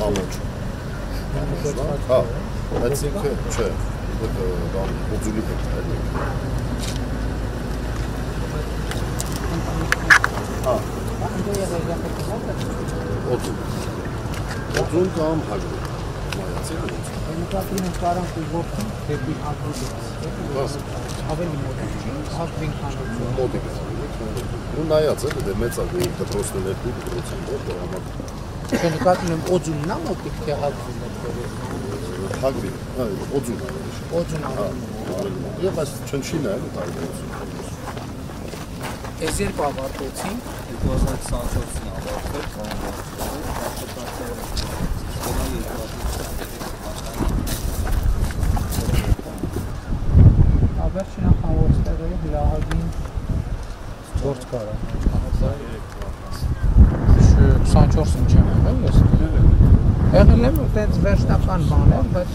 Ամոչ։ Հա, այդ ինքը չէ, օձուլի հետ է։ Հա։ Օձուն կամ հագրու։ Մայացել է օձուն։ Նկատին են կարանք ու որդին դեպի հագրու դեպի։ Ավելի մոտիկ չի, հագրին քանով։ Մոտիկ է։ Ու նայած է, դե մեծ է դպրոցն է երկու դպրոցն է, որ համար։ Չէ, նկատին եմ օձունն է մոտիկ, թե հագրին է դեպի։ Հագրին, օձուն է։ Օձուն է։ Եվ այս չնչին է, տարբերություն։ Այս երբ ավարտեցին 2024-ին ավարտել, Վերջին ախանորձ տեղերը հրահագին գործ կարա։ 24-ին չեմ եղել ես։ Եղել եմ այդպես վերջնական բաներ, բայց